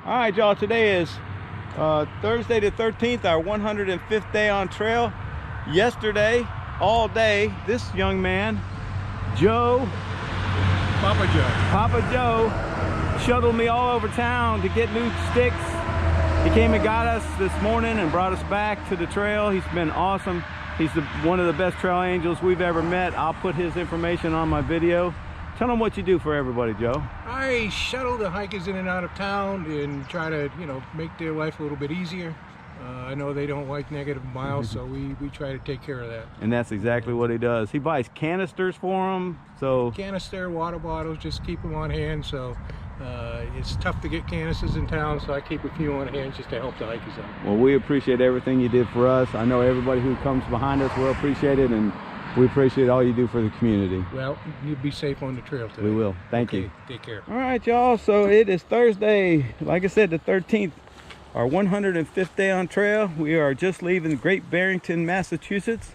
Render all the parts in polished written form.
All right, y'all, today is Thursday the 13th, our 105th day on trail. Yesterday, all day, this young man, Papa Joe, shuttled me all over town to get new sticks. He came and got us this morning and brought us back to the trail. He's been awesome. He's one of the best trail angels we've ever met. I'll put his information on my video. Tell them what you do for everybody, Joe. I shuttle the hikers in and out of town and try to, make their life a little bit easier. I know they don't like negative miles, so we try to take care of that. And that's exactly what he does. He buys canisters for them. So canister, water bottles, just keep them on hand. So it's tough to get canisters in town, so I keep a few on hand just to help the hikers out. Well, we appreciate everything you did for us. I know everybody who comes behind us will appreciate it, and we appreciate all you do for the community. Well, you be safe on the trail today. We will. Thank you. Take care. All right, y'all. So it is Thursday, like I said, the 13th, our 105th day on trail. We are just leaving Great Barrington, Massachusetts.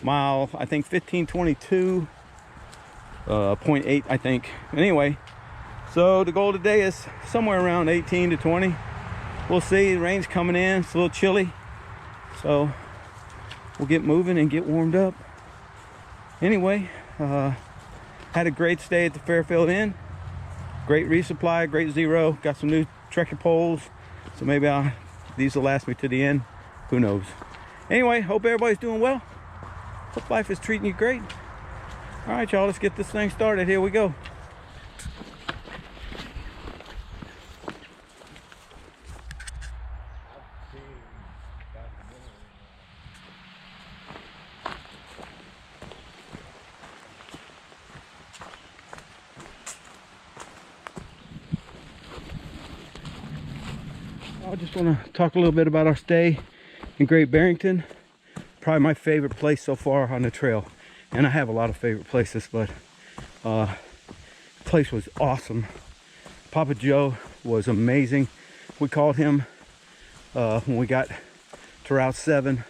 Mile, I think 1522.8, I think. Anyway, so the goal today is somewhere around 18 to 20. We'll see. The rain's coming in. It's a little chilly. So we'll get moving and get warmed up. Anyway, had a great stay at the Fairfield Inn. Great resupply, great zero. Got some new trekking poles, so maybe these will last me to the end. Who knows? Anyway, hope everybody's doing well. Hope life is treating you great. All right, y'all, let's get this thing started. Here we go. I just want to talk a little bit about our stay in Great Barrington. Probably my favorite place so far on the trail. And I have a lot of favorite places, but the place was awesome. Papa Joe was amazing. We called him when we got to Route 7.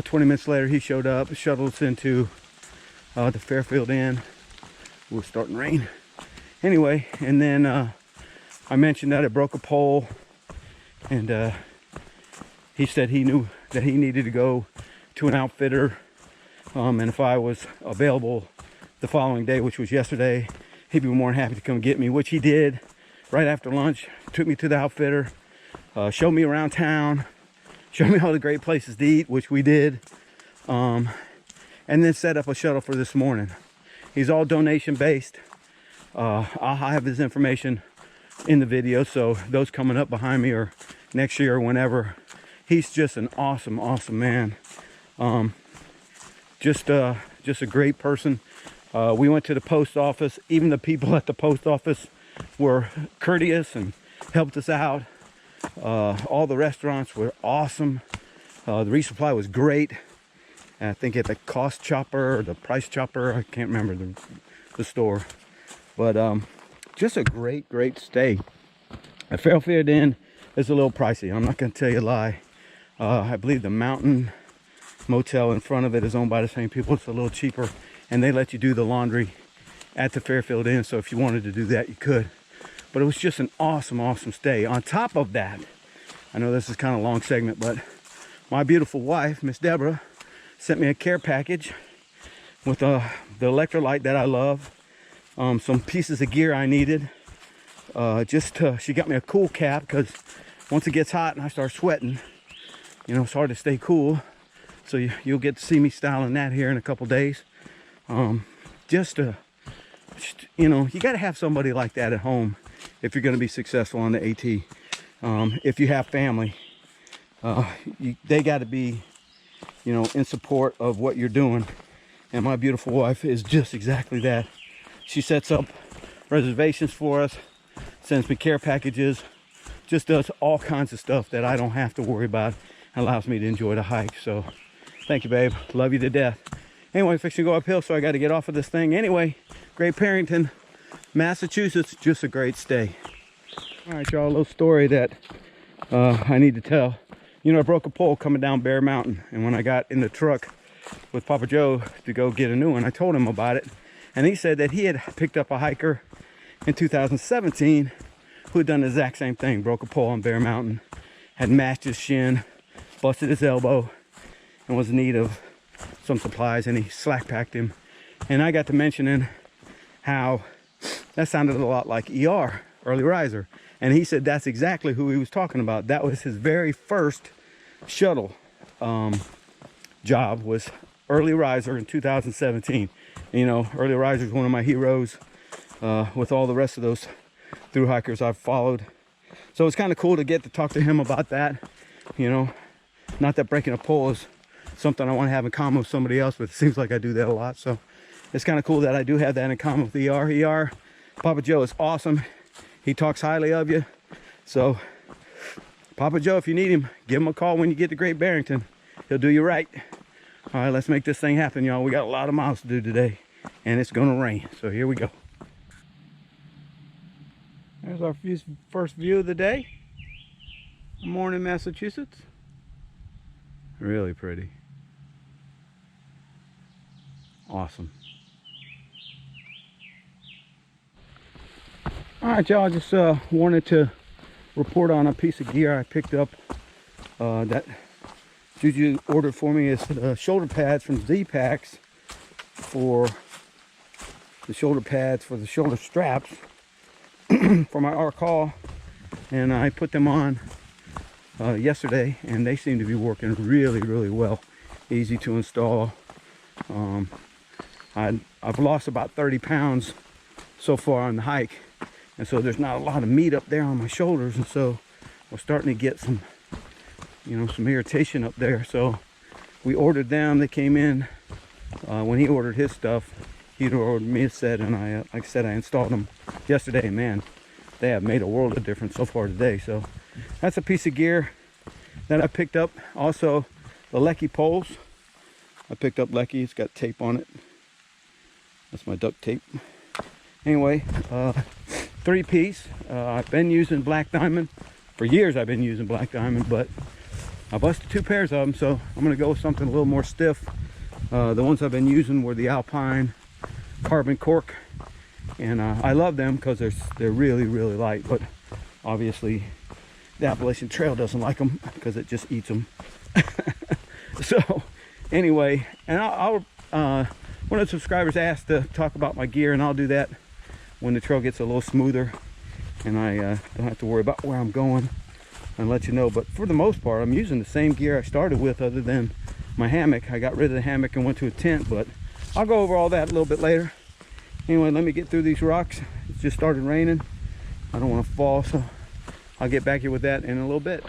20 minutes later, he showed up, shuttled us into the Fairfield Inn. It was starting to rain. Anyway, and then I mentioned that I broke a pole. And he said he knew that he needed to go to an outfitter, and if I was available the following day, which was yesterday, he'd be more than happy to come get me, which he did right after lunch. Took me to the outfitter, showed me around town, showed me all the great places to eat, which we did, and then set up a shuttle for this morning. He's all donation based. I'll have his information in the video, so those coming up behind me or next year or whenever. He's just an awesome man. Just a great person. We went to the post office. Even the people at the post office were courteous and helped us out. All the restaurants were awesome. The resupply was great. I think at the Cost Chopper or the Price Chopper, I can't remember the store, but just a great stay. The Fairfield Inn is a little pricey. I'm not going to tell you a lie. I believe the Mountain Motel in front of it is owned by the same people. It's a little cheaper, and they let you do the laundry at the Fairfield Inn. So if you wanted to do that, you could. But it was just an awesome stay. On top of that, I know this is kind of a long segment, but my beautiful wife, Miss Deborah, sent me a care package with the electrolyte that I love. Some pieces of gear I needed. She got me a cool cap, because once it gets hot and I start sweating, it's hard to stay cool. So you'll get to see me styling that here in a couple days. You got to have somebody like that at home if you're going to be successful on the AT. If you have family, they got to be, in support of what you're doing. And my beautiful wife is just exactly that. She sets up reservations for us, sends me care packages, just does all kinds of stuff that I don't have to worry about, and allows me to enjoy the hike. So thank you, babe. Love you to death. Anyway, fixing to go uphill, so I got to get off of this thing. Anyway, Great Barrington, Massachusetts, just a great stay. All right, y'all, a little story that I need to tell. I broke a pole coming down Bear Mountain, and when I got in the truck with Papa Joe to go get a new one, I told him about it. And he said that he had picked up a hiker in 2017 who had done the exact same thing. Broke a pole on Bear Mountain, had mashed his shin, busted his elbow, and was in need of some supplies, and he slack packed him. And I got to mentioning how that sounded a lot like ER, early riser. And he said that's exactly who he was talking about. That was his very first shuttle job, was early riser in 2017. You know, early riser is one of my heroes with all the rest of those through hikers I've followed. So it's kind of cool to get to talk to him about that. You know, not that breaking a pole is something I want to have in common with somebody else, but it seems like I do that a lot. So it's kind of cool that I do have that in common with ER. Papa Joe is awesome. He talks highly of you. So Papa Joe, if you need him, give him a call when you get to Great Barrington. He'll do you right. All right, let's make this thing happen, y'all. We got a lot of miles to do today, and it's gonna rain. So here we go. There's our first view of the day. Morning, Massachusetts. Really pretty. Awesome. All right, y'all, just wanted to report on a piece of gear I picked up that Juju ordered for me. Is shoulder pads from Z-Packs for the shoulder pads for the shoulder straps for my arc haul, and I put them on yesterday, and they seem to be working really well. Easy to install. I've lost about 30 pounds so far on the hike, and so there's not a lot of meat up there on my shoulders, and so we're starting to get some, you know, some irritation up there. So we ordered them. They came in when he ordered his stuff. He'd ordered me a set, and I like I said, I installed them yesterday. Man, they have made a world of difference so far today. So that's a piece of gear that I picked up. Also the Lecky poles. I picked up Lecky. It's got tape on it. That's my duct tape. Anyway, 3-piece. I've been using Black Diamond for years. I've been using Black Diamond, but I busted 2 pairs of them, so I'm gonna go with something a little more stiff. The ones I've been using were the Alpine carbon cork, and I love them because they're really light, but obviously the Appalachian Trail doesn't like them because it just eats them. So anyway, and I'll one of the subscribers asked to talk about my gear, and I'll do that when the trail gets a little smoother and I don't have to worry about where I'm going, and let you know. But for the most part, I'm using the same gear I started with, other than my hammock. I got rid of the hammock and went to a tent, but I'll go over all that a little bit later. Anyway, let me get through these rocks. It's just started raining. I don't want to fall, so I'll get back here with that in a little bit.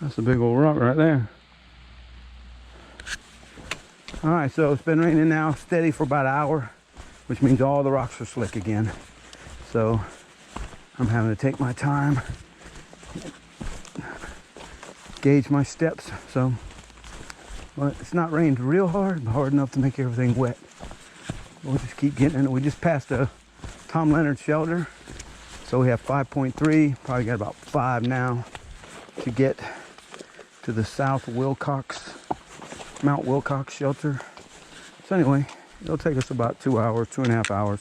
That's a big old rock right there. All right, so it's been raining now steady for about an hour, which means all the rocks are slick again. So I'm having to take my time, gauge my steps. So, but it's not rained real hard, but hard enough to make everything wet. We'll just keep getting it. We just passed a Tom Leonard shelter, so we have 5.3, probably got about 5 now to get to the South Wilcox, Mount Wilcox shelter. So anyway, it'll take us about 2 hours, 2.5 hours,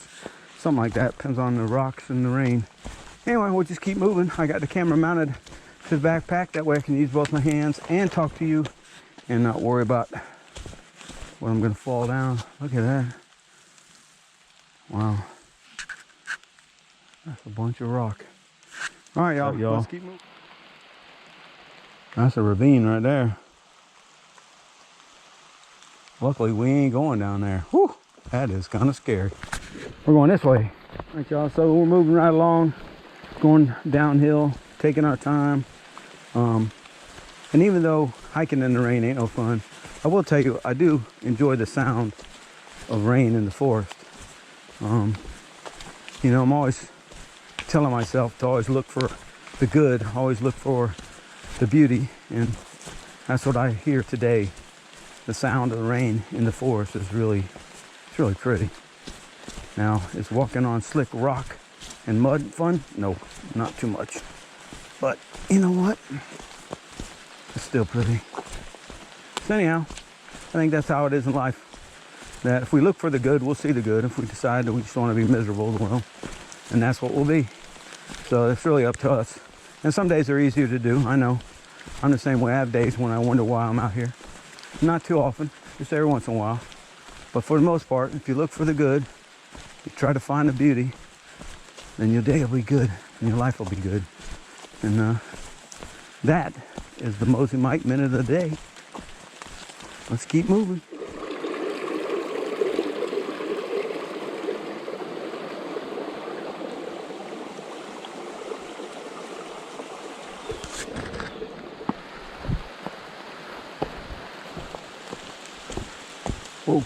something like that. Depends on the rocks and the rain. Anyway, we'll just keep moving. I got the camera mounted to the backpack. That way I can use both my hands and talk to you and not worry about when I'm gonna fall down. Look at that. Wow. That's a bunch of rock. All right, y'all. Let's keep moving. That's a ravine right there. Luckily, we ain't going down there. Whew, that is kind of scary. We're going this way. All right, y'all, so we're moving right along, going downhill, taking our time. And even though hiking in the rain ain't no fun, I will tell you, I do enjoy the sound of rain in the forest. You know, I'm always telling myself to always look for the good, always look for the beauty, and that's what I hear today. The sound of the rain in the forest is really, it's really pretty. Now, is walking on slick rock and mud fun? No, not too much. But you know what? It's still pretty. So anyhow, I think that's how it is in life. That if we look for the good, we'll see the good. If we decide that we just want to be miserable, well, and that's what we'll be. So it's really up to us. And some days are easier to do, I know. I'm the same way. I have days when I wonder why I'm out here. Not too often, just every once in a while. But for the most part, if you look for the good, you try to find the beauty, then your day will be good and your life will be good. And that is the Mosey Mike minute of the day. Let's keep moving. Whoa.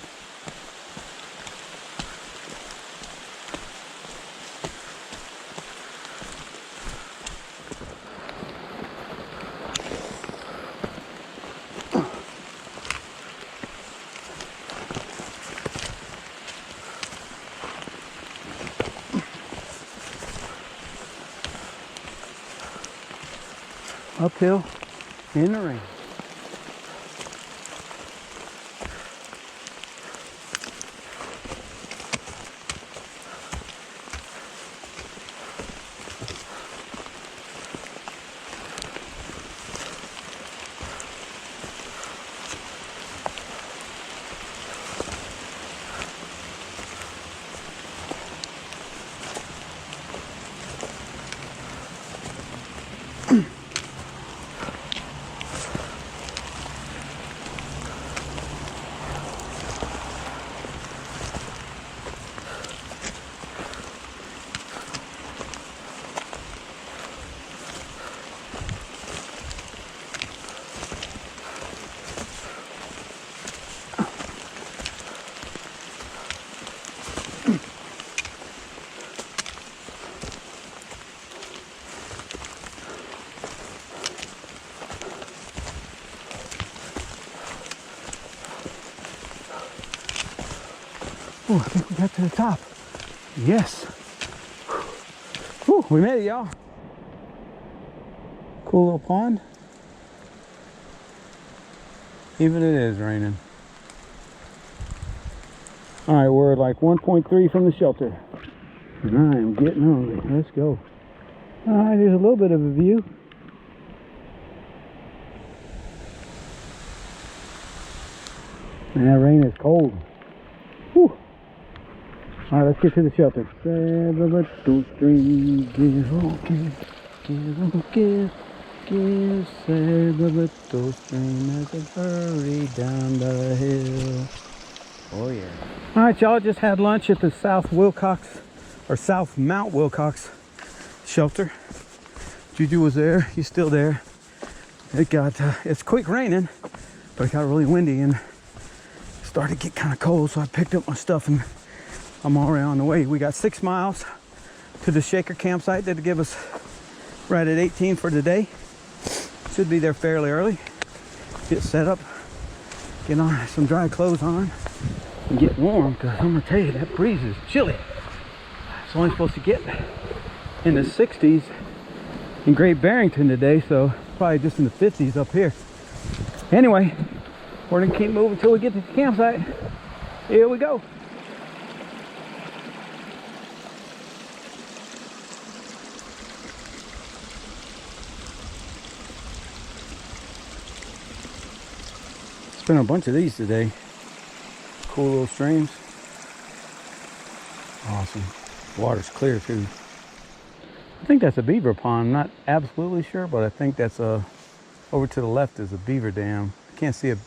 Uphill in the rain. Oh, I think we got to the top. Yes. Whew, we made it, y'all. Cool little pond. Even it is raining. All right, we're like 1.3 from the shelter. And I am getting hungry. Let's go. All right, there's a little bit of a view. Man, that rain is cold. Whew. All right, let's get to the shelter. Grab a little string, give, save a little stream as it hurry down the hill. Oh yeah. All right, y'all, just had lunch at the South Wilcox, or South Mount Wilcox shelter. Juju was there, he's still there. It got, it's quick raining, but it got really windy and started to get kind of cold, so I picked up my stuff and I'm already on the way. We got 6 miles to the Shaker campsite. That'll give us right at 18 for today. Should be there fairly early. Get set up, get on some dry clothes on, and get warm, because I'm gonna tell you, that breeze is chilly. It's only supposed to get in the 60s in Great Barrington today, so probably just in the 50s up here. Anyway, we're gonna keep moving until we get to the campsite. Here we go. Been a bunch of these today. Cool little streams. Awesome. Water's clear too. I think that's a beaver pond. I'm not absolutely sure, but I think that's over to the left is a beaver dam. I can't see a,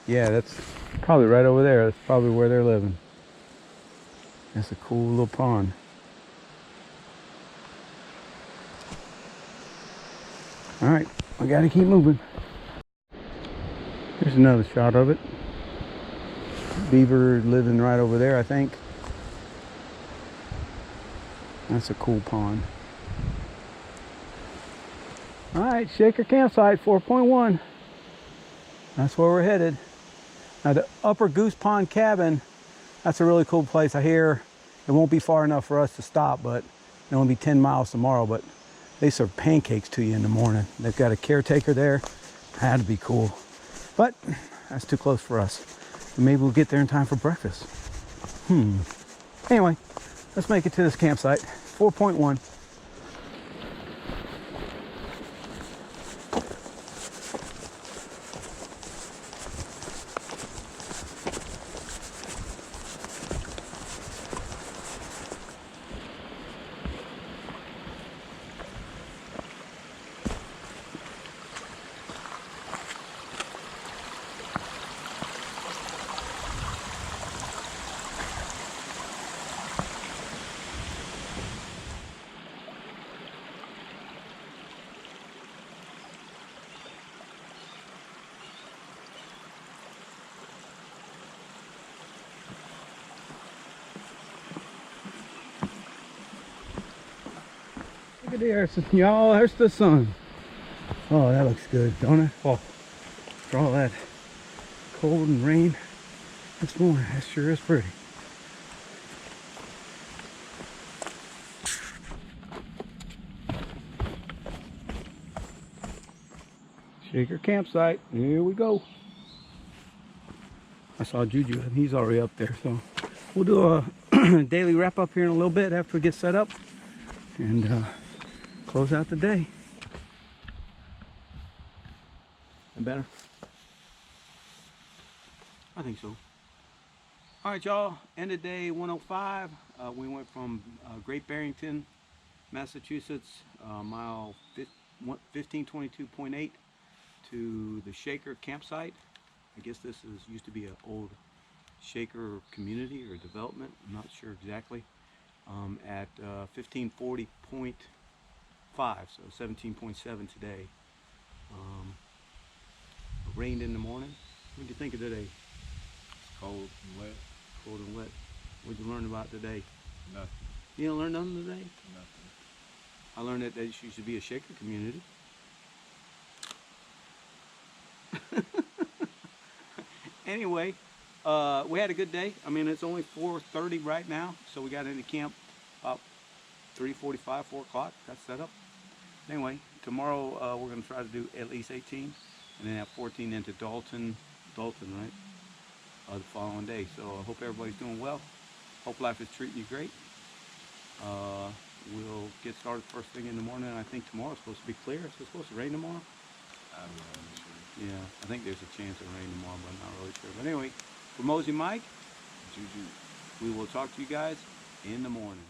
yeah, that's probably right over there. That's probably where they're living. That's a cool little pond. All right, we gotta keep moving. Here's another shot of it. Beaver living right over there, I think. That's a cool pond. All right, Shaker Campsite 4.1. That's where we're headed. Now the Upper Goose Pond Cabin, that's a really cool place. I hear it won't be far enough for us to stop, but it'll only be 10 miles tomorrow, but they serve pancakes to you in the morning. They've got a caretaker there. That'd be cool. But that's too close for us. Maybe we'll get there in time for breakfast. Anyway, let's make it to this campsite. 4.1. Look at there, y'all, there's the sun. Oh, that looks good, don't it? Oh, for all that cold and rain this morning, that sure is pretty. Shaker Campsite, here we go. I saw Juju and he's already up there, so we'll do a daily wrap up here in a little bit after we get set up and close out the day. And better? I think so. All right, y'all, end of day 105. We went from Great Barrington, Massachusetts, mile 1522.8 to the Shaker Campsite. I guess this used to be an old Shaker community or development. I'm not sure exactly. At 1540.5, so 17.7 today. It rained in the morning. What did you think of today? Cold and wet. Cold and wet. What did you learn about today? Nothing. You didn't learn nothing today? Nothing. I learned that there should be a Shaker community. Anyway, we had a good day. I mean, it's only 4:30 right now, so we got into camp about 3:45, 4 o'clock. Got set up. Anyway, tomorrow we're going to try to do at least 18, and then have 14 into Dalton, right? The following day. So I hope everybody's doing well. Hope life is treating you great. We'll get started first thing in the morning. I think tomorrow's supposed to be clear. Is it supposed to rain tomorrow? I'm not sure. Yeah, I think there's a chance of rain tomorrow, but I'm not really sure. But anyway, for Mosey Mike, Juju. we will talk to you guys in the morning.